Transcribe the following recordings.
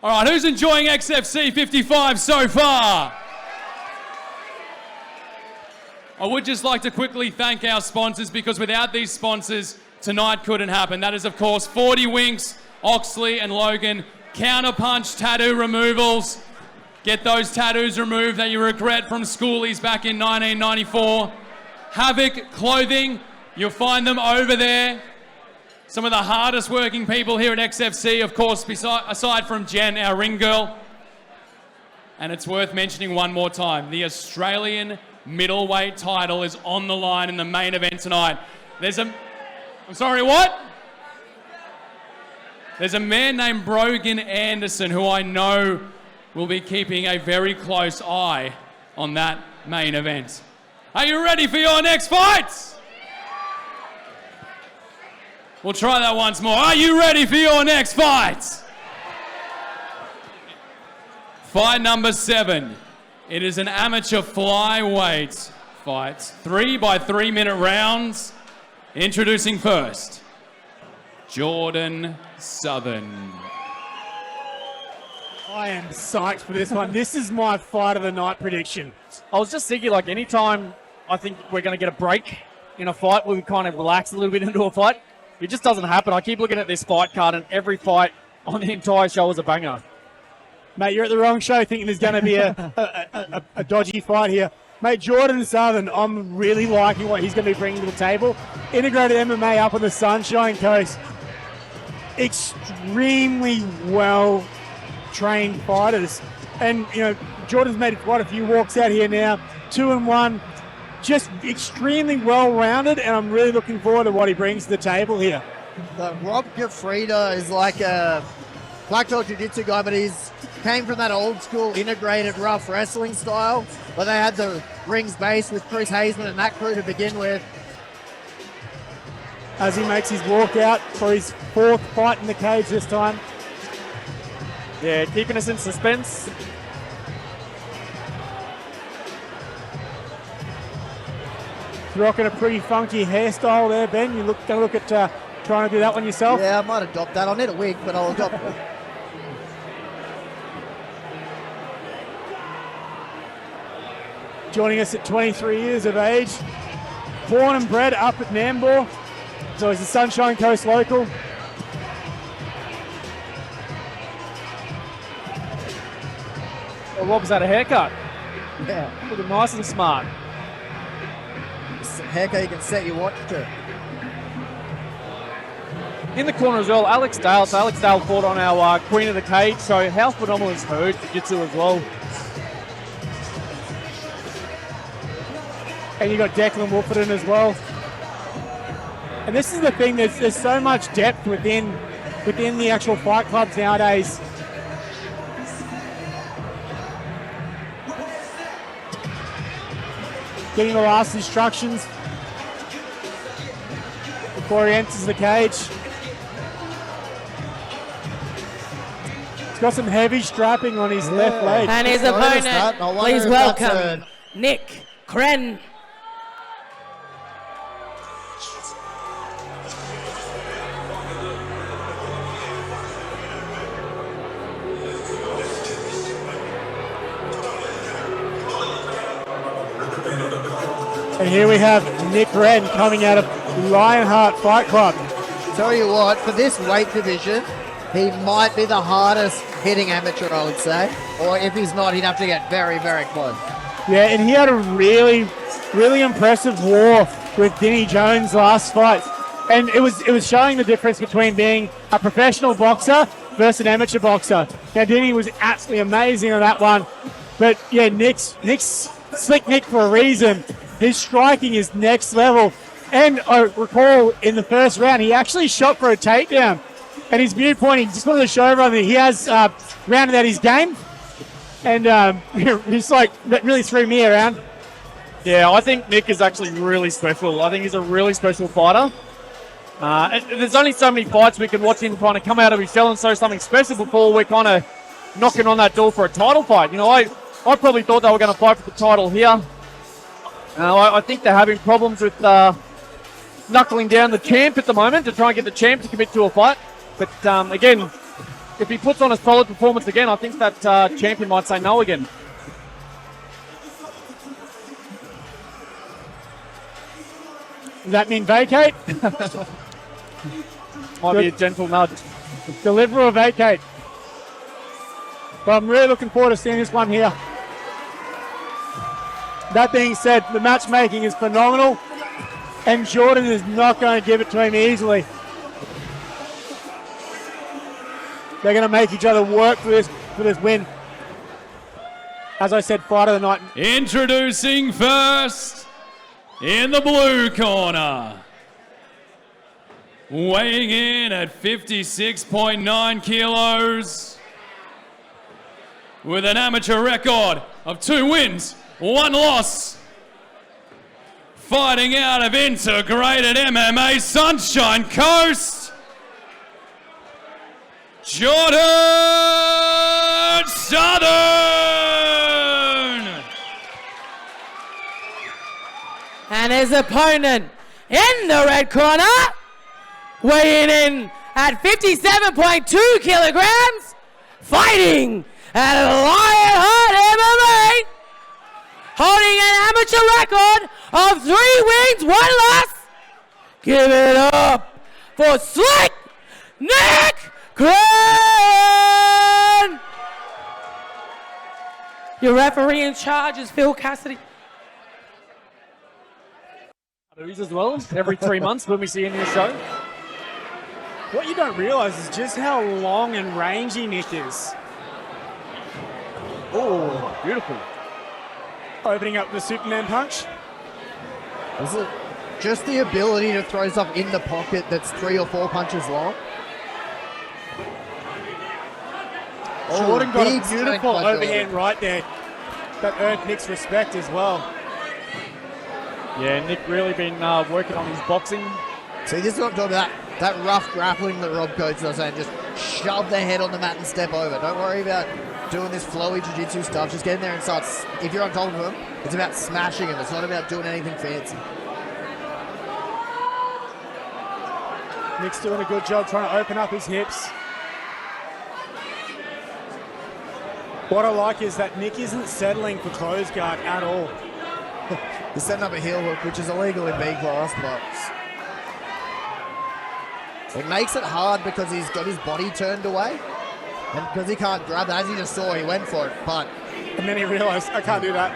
All right, who's enjoying XFC 55 so far? I would just like to quickly thank our sponsors, because without these sponsors, tonight couldn't happen. That is, of course, 40 Winks, Oxley and Logan, Counterpunch Tattoo Removals. Get those tattoos removed that you regret from schoolies back in 1994. Havoc Clothing, you'll find them over there. Some of the hardest working people here at XFC, of course, aside from Jen, our ring girl. And it's worth mentioning one more time, the Australian middleweight title is on the line in the main event tonight. I'm sorry, what? There's a man named Brogan Anderson who I know will be keeping a very close eye on that main event. Are you ready for your next fight? We'll try that once more. Are you ready for your next fight? Fight number 7. It is an amateur flyweight fight. 3 by 3 minute rounds. Introducing first, Jordan Southern. I am psyched for this one. This is my fight of the night prediction. I was just thinking, like, anytime I think we're going to get a break in a fight where we kind of relax a little bit into a fight, it just doesn't happen. I keep looking at this fight card, and every fight on the entire show is a banger. Mate, you're at the wrong show thinking there's going to be a dodgy fight here. Mate, Jordan Southern, I'm really liking what he's going to be bringing to the table. Integrated MMA up on the Sunshine Coast. Extremely well-trained fighters. And, you know, Jordan's made quite a few walks out here now. 2-1. Just extremely well-rounded, and I'm really looking forward to what he brings to the table here. Rob Gafrida is like a black belt jiu-jitsu guy, but he's came from that old school integrated rough wrestling style, but they had the rings base with Chris Hazeman and that crew to begin with. As he makes his walk out for his 4th fight in the cage this time. Yeah, keeping us in suspense. He's rocking a pretty funky hairstyle there, Ben. You're going to look at trying to do that one yourself? Yeah, I might adopt that. I'll need a wig, but I'll adopt it. Joining us at 23 years of age. Born and bred up at Nambour. So he's a Sunshine Coast local. Well, Rob's had a haircut. Yeah. Looking nice and smart. Haircut you can set your watch to. In the corner as well, Alex Dale. So Alex Dale fought on our Queen of the Cage. So how phenomenal is her jiu-jitsu as well. And you got Declan Wolferton as well. And this is the thing, there's so much depth within the actual fight clubs nowadays. Getting the last instructions before he enters the cage. He's got some heavy strapping on his left leg. And his opponent, please welcome Nick Kren. And here we have Nick Wren coming out of Lionheart Fight Club. Tell you what, for this weight division, he might be the hardest hitting amateur, I would say. Or if he's not, he'd have to get very, very close. Yeah, and he had a really, really impressive war with Dinny Jones last fight. And it was showing the difference between being a professional boxer versus an amateur boxer. Now, Dinny was absolutely amazing on that one. But yeah, Nick's Slick Nick for a reason. His striking is next level. And I recall in the first round, he actually shot for a takedown. And his viewpoint, he just wanted to show everyone that he has rounded out his game. And he's like, that really threw me around. Yeah, I think Nick is actually really special. I think he's a really special fighter. There's only so many fights we can watch him kind of come out of his shell and show something special before we're kind of knocking on that door for a title fight. You know, I probably thought they were going to fight for the title here. I think they're having problems with knuckling down the champ at the moment to try and get the champ to commit to a fight. But again, if he puts on a solid performance again, I think that champion might say no again. Does that mean vacate? Might be a gentle nudge. Deliver or vacate. But I'm really looking forward to seeing this one here. That being said, the matchmaking is phenomenal, and Jordan is not going to give it to him easily. They're going to make each other work for this win. As I said, fight of the night. Introducing first, in the blue corner, weighing in at 56.9 kilos, with an amateur record of 2 wins, 1 loss, fighting out of Integrated MMA Sunshine Coast, Jordan Southern! And his opponent in the red corner, weighing in at 57.2 kilograms, fighting at Lionheart MMA, holding an amateur record of 3 wins, 1 loss. Give it up for Slick Nick Kren! Your referee in charge is Phil Cassidy. As well, every 3 months when we see him in the show. What you don't realise is just how long and rangy Nick is. Oh, beautiful. Opening up the Superman punch. Is it just the ability to throw stuff in the pocket that's 3 or 4 punches long? Jordan got a big beautiful strength overhand right there. That earned Nick's respect as well. Yeah, Nick really been working on his boxing. See, this is what I'm talking about. That rough grappling that Rob Coates was saying, just shove their head on the mat and step over. Don't worry about doing this flowy jiu-jitsu stuff. Just get in there and start. If you're on top of him, it's about smashing him. It's not about doing anything fancy. Nick's doing a good job trying to open up his hips. What I like is that Nick isn't settling for close guard at all. He's setting up a heel hook, which is illegal in B class, but it makes it hard because he's got his body turned away. And because he can't grab that, as you just saw, he went for it, but... And then he realised, I can't do that.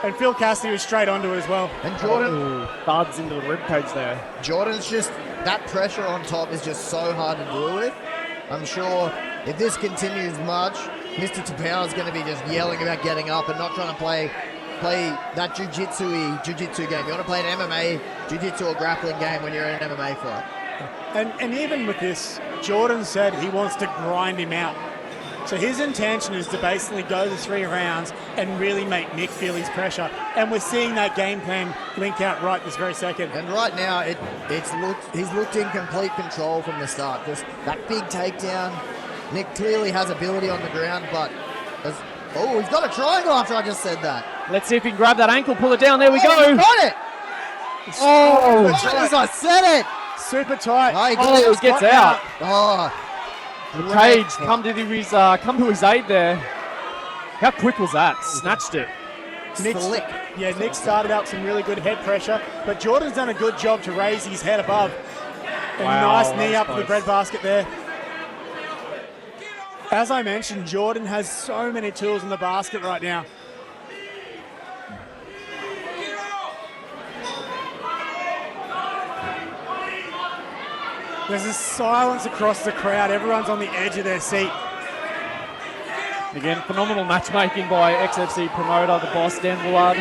And Phil Cassidy was straight onto it as well. And Jordan... Thuds into the ribcage there. Jordan's just... That pressure on top is just so hard to deal with. I'm sure if this continues much, Mr. Tapau is going to be just yelling about getting up and not trying to play that jiu-jitsu game. You want to play an MMA jiu-jitsu or grappling game when you're in an MMA fight. And even with this, Jordan said he wants to grind him out. So his intention is to basically go the 3 rounds and really make Nick feel his pressure. And we're seeing that game plan link out right this very second. And right now, he's looked in complete control from the start. Just that big takedown. Nick clearly has ability on the ground, but... he's got a triangle after I just said that. Let's see if he can grab that ankle, pull it down. There we go. He got it! As I said it! Super tight. He gets out. The great. cage come to his aid there. How quick was that? Snatched it. Nick started out some really good head pressure, but Jordan's done a good job to raise his head above. And nice knee up to the breadbasket there. As I mentioned, Jordan has so many tools in the basket right now. There's a silence across the crowd. Everyone's on the edge of their seat. Again, phenomenal matchmaking by XFC promoter, the boss, Dan Willard.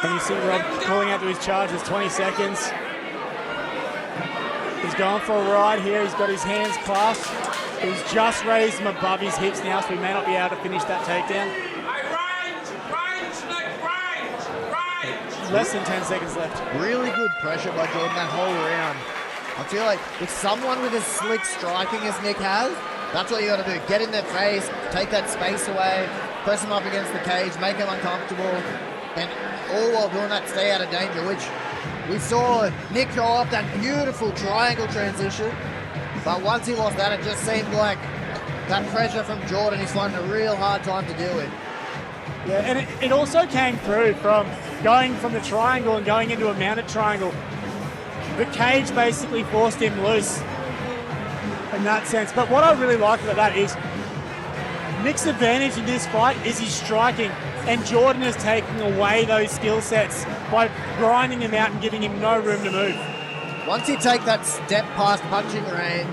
And you see Rob calling out to his charges, 20 seconds. He's going for a ride here. He's got his hands clasped. He's just raised them above his hips now, so we may not be able to finish that takedown. Less than 10 seconds left. Really good pressure by Jordan that whole round. I feel like if someone with as slick striking as Nick has, that's what you got to do. Get in their face, take that space away, press them up against the cage, make them uncomfortable. and all while doing that, stay out of danger, which we saw Nick go up that beautiful triangle transition. But once he lost that, it just seemed like that pressure from Jordan, he's finding a real hard time to deal with. Yeah, and it also came through from going from the triangle and going into a mounted triangle. The cage basically forced him loose in that sense. But what I really like about that is Nick's advantage in this fight is his striking, and Jordan is taking away those skill sets by grinding him out and giving him no room to move. Once you take that step past punching range,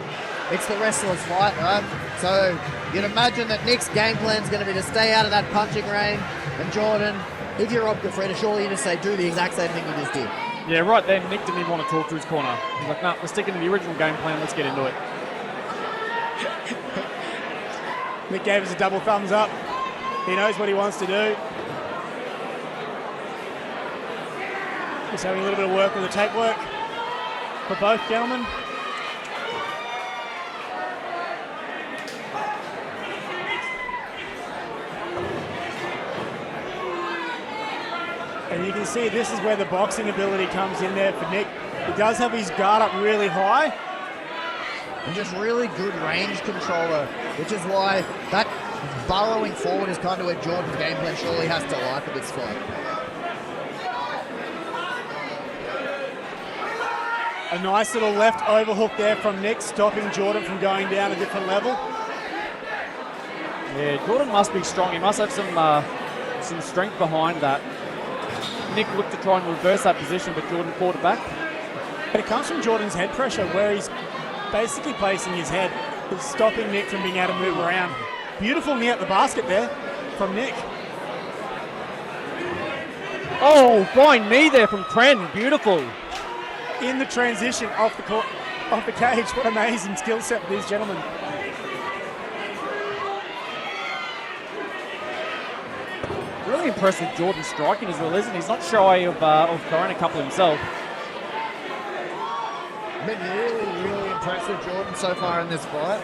it's the wrestler's fight, right? So you'd imagine that Nick's game plan is going to be to stay out of that punching range. And Jordan, if you're Rob Gafrida, surely you just say, do the exact same thing you just did. Yeah, right then, Nick didn't even want to talk to his corner. He's like, no, we're sticking to the original game plan. Let's get into it. Nick gave us a double thumbs up. He knows what he wants to do. Just having a little bit of work with the tape work for both gentlemen. And you can see this is where the boxing ability comes in there for Nick. He does have his guard up really high. And just really good range controller, which is why that burrowing forward is kind of where Jordan's game plan surely has to lie for this fight. A nice little left overhook there from Nick, stopping Jordan from going down a different level. Yeah, Jordan must be strong. He must have some strength behind that. Nick looked to try and reverse that position, but Jordan fought it back. But it comes from Jordan's head pressure, where he's basically placing his head, stopping Nick from being able to move around. Beautiful knee at the basket there from Nick. Oh, flying knee there from Kren. Beautiful. In the transition off the cage. What amazing skill set for these gentlemen. Really impressive Jordan striking as well, isn't he? He's not shy of throwing a couple himself. Been really impressive, Jordan, so far in this fight.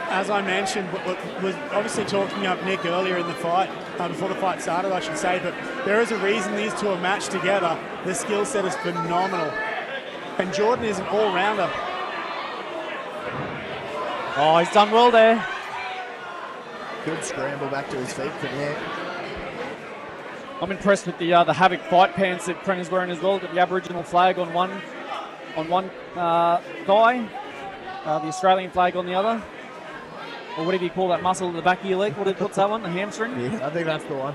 As I mentioned, was obviously talking up Nick earlier in the fight, before the fight started, I should say, but there is a reason these two are matched together. The skill set is phenomenal. And Jordan is an all-rounder. Oh, he's done well there. Good scramble back to his feet from there. I'm impressed with the Havoc fight pants that Kren is wearing as well. Got the Aboriginal flag on one thigh, the Australian flag on the other. Or whatever you call that muscle at the back of your leg. What's that one? The hamstring? Yeah, I think that's the one.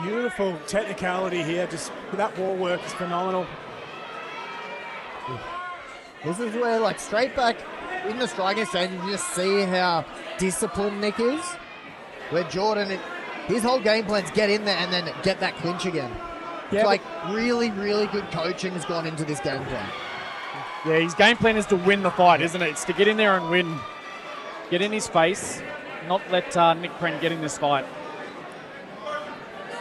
Beautiful technicality here. Just that wall work is phenomenal. This is where, like, straight back in the striking exchange, you just see how disciplined Nick is. Where Jordan, his whole game plan's get in there and then get that clinch again. Yeah, like, really good coaching has gone into this game plan. Yeah, his game plan is to win the fight, isn't it? It's to get in there and win. Get in his face, not let Nick Kren get in this fight.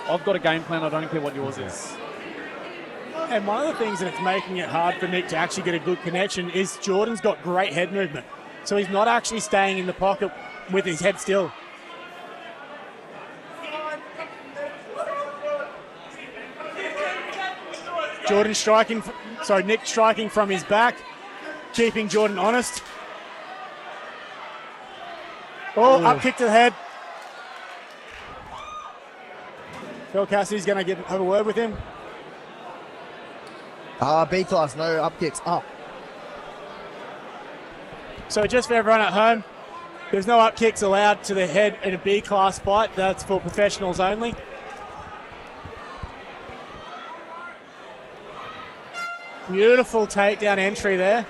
I've got a game plan, I don't care what yours is. And one of the things that's making it hard for Nick to actually get a good connection is Jordan's got great head movement. So he's not actually staying in the pocket with his head still. Nick striking from his back, keeping Jordan honest. Oh, up kick to the head. Phil Cassidy's going to have a word with him. B-class, no up kicks, up. So just for everyone at home, there's no up kicks allowed to the head in a B-class fight. That's for professionals only. Beautiful takedown entry there.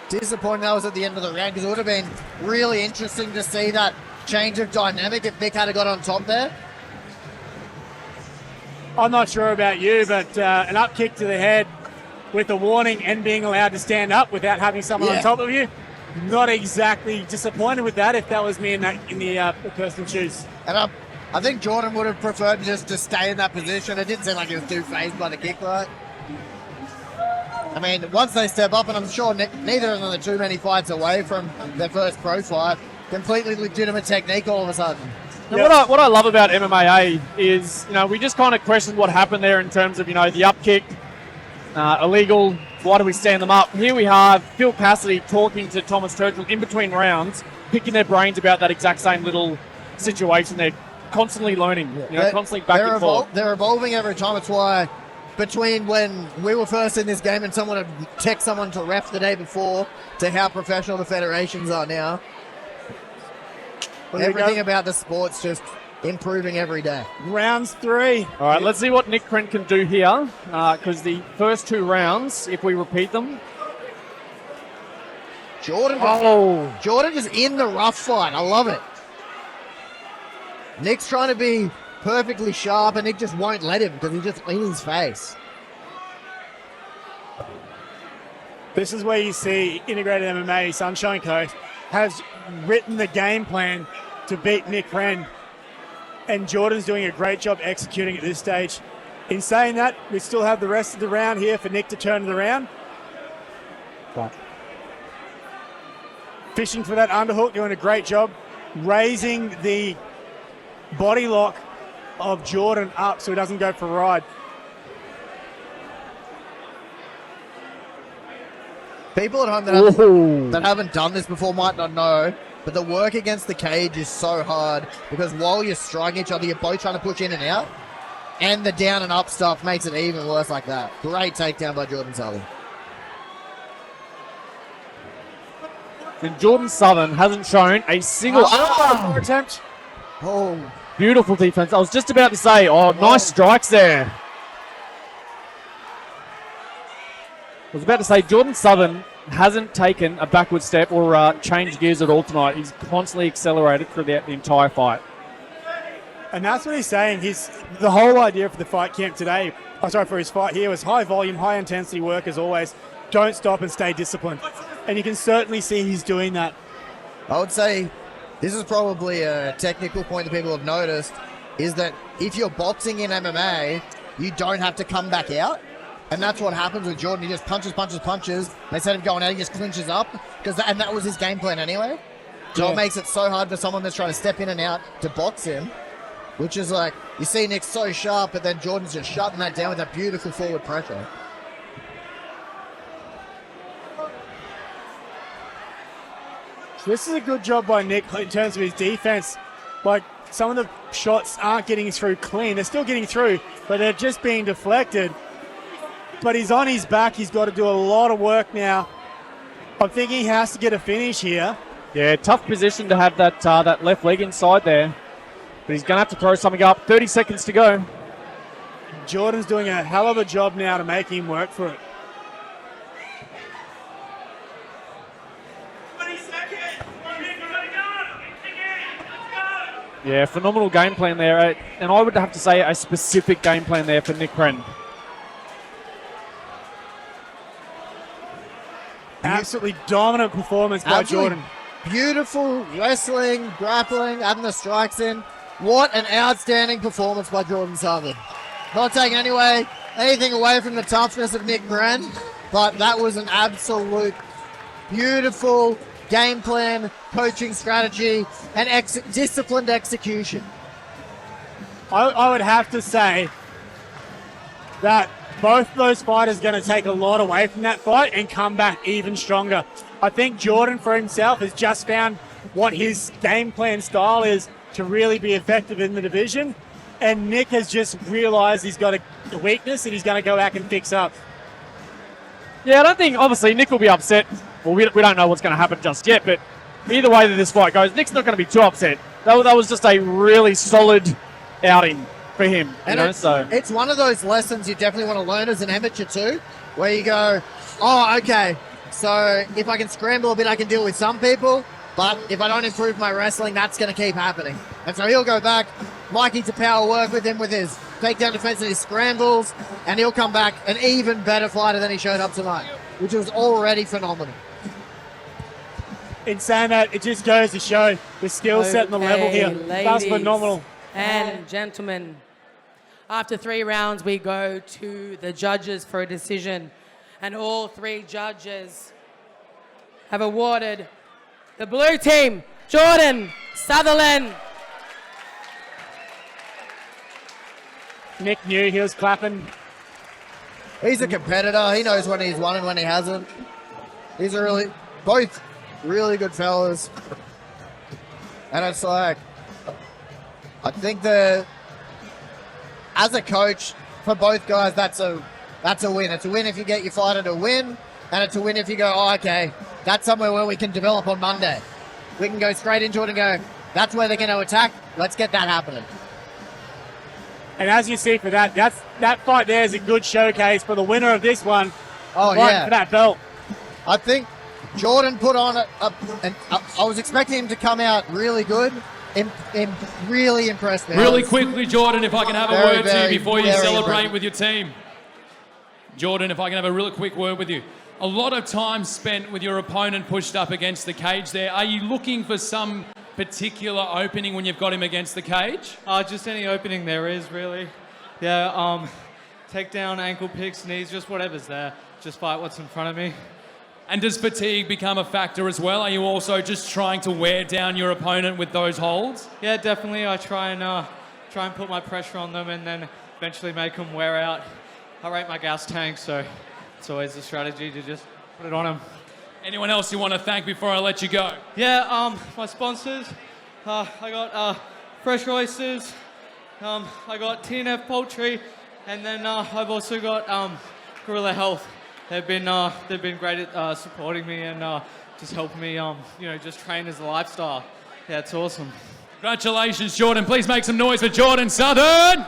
Disappointing that was at the end of the round, because it would have been really interesting to see that change of dynamic if Nick had got on top there. I'm not sure about you, but an up kick to the head with a warning and being allowed to stand up without having someone on top of you, not exactly disappointed with that if that was me in the person's shoes. And I think Jordan would have preferred just to stay in that position. It didn't seem like he was too phased by the kick, right? I mean, once they step up, and I'm sure neither of them are too many fights away from their first pro fight, completely legitimate technique all of a sudden. And what I love about MMA is, we just kind of questioned what happened there in terms of, the up kick, illegal, why do we stand them up? Here we have Phil Cassidy talking to Thomas Churchill in between rounds, picking their brains about that exact same little situation. They're constantly learning, constantly back and forth. They're evolving every time. It's why between when we were first in this game and someone had text someone to ref the day before to how professional the federations are now, everything about the sport's just improving every day. Rounds 3. All right, let's see what Nick Kren can do here, because the first 2 rounds, if we repeat them. Jordan is in the rough fight. I love it. Nick's trying to be perfectly sharp, and Nick just won't let him because he's just in his face. This is where you see Integrated MMA, Sunshine Coast, has written the game plan to beat Nick Kren. And Jordan's doing a great job executing at this stage. In saying that, we still have the rest of the round here for Nick to turn it around. Fishing for that underhook, doing a great job. Raising the body lock of Jordan up so he doesn't go for a ride. People at home that haven't done this before might not know, but the work against the cage is so hard because while you're striking each other, you're both trying to push in and out, and the down and up stuff makes it even worse like that. Great takedown by Jordan Southern. And Jordan Southern hasn't shown a single attempt. Oh, beautiful defense. I was just about to say, nice strikes there. I was about to say, Jordan Southern hasn't taken a backward step or changed gears at all tonight. He's constantly accelerated throughout the entire fight. And that's what he's saying. The whole idea for the fight camp today, for his fight here, was high volume, high intensity work as always. Don't stop and stay disciplined. And you can certainly see he's doing that. I would say this is probably a technical point that people have noticed, is that if you're boxing in MMA, you don't have to come back out. And that's what happens with Jordan. He just punches. Instead of going out, he just clinches up. And that was his game plan anyway. So it makes it so hard for someone that's trying to step in and out to box him. Which is like, you see Nick so sharp, but then Jordan's just shutting that down with that beautiful forward pressure. So this is a good job by Nick in terms of his defense. Like, some of the shots aren't getting through clean. They're still getting through, but they're just being deflected. But he's on his back. He's got to do a lot of work now. I'm thinking he has to get a finish here. Yeah, tough position to have that left leg inside there. But he's going to have to throw something up. 30 seconds to go. Jordan's doing a hell of a job now to make him work for it. 20 seconds. Yeah, phenomenal game plan there. And I would have to say a specific game plan there for Nick Kren. Absolutely dominant performance by Jordan. Beautiful wrestling, grappling, having the strikes in. What an outstanding performance by Jordan Southern. Not taking anything away from the toughness of Nick Kren, but that was an absolute beautiful game plan, coaching strategy, and disciplined execution. I would have to say that both those fighters are going to take a lot away from that fight and come back even stronger. I think Jordan for himself has just found what his game plan style is to really be effective in the division. And Nick has just realized he's got a weakness and he's going to go back and fix up. Yeah, I don't think, obviously, Nick will be upset. Well, we don't know what's going to happen just yet, but either way that this fight goes, Nick's not going to be too upset. That was just a really solid outing for him. It's one of those lessons you definitely want to learn as an amateur too, where you go, oh, okay, so if I can scramble a bit, I can deal with some people, but if I don't improve my wrestling, that's going to keep happening. And so he'll go back, Mikey to power work with him with his takedown defense and his scrambles, and he'll come back an even better fighter than he showed up tonight, which was already phenomenal. In saying that, it just goes to show the skill set and the level here. That's phenomenal. And gentlemen, after 3 rounds, we go to the judges for a decision. And all 3 judges have awarded the blue team, Jordan Sutherland. Nick knew he was clapping. He's a competitor. He knows when he's won and when he hasn't. These are both really good fellas. And it's like, I think as a coach, for both guys, that's a win. It's a win if you get your fighter to win, and it's a win if you go, oh, okay, that's somewhere where we can develop on Monday. We can go straight into it and go, that's where they're going to attack. Let's get that happening. And as you see for that fight there is a good showcase for the winner of this one. Oh, yeah. For that belt. I think Jordan put on I was expecting him to come out really good. Really impressed me. Really quickly, Jordan, if I can have a word to you before you celebrate with your team. Jordan, if I can have a really quick word with you. A lot of time spent with your opponent pushed up against the cage there. Are you looking for some particular opening when you've got him against the cage? Just any opening there is, really. Yeah, take down, ankle picks, knees, just whatever's there. Just fight what's in front of me. And does fatigue become a factor as well? Are you also just trying to wear down your opponent with those holds? Yeah, definitely. I try and put my pressure on them and then eventually make them wear out. I rate my gas tank, so it's always the strategy to just put it on them. Anyone else you want to thank before I let you go? Yeah, my sponsors. I got Fresh Oysters. I got TNF Poultry, and then I've also got Gorilla Health. They've been great at supporting me and just helping me, just train as a lifestyle. Yeah, it's awesome. Congratulations, Jordan. Please make some noise for Jordan Southern.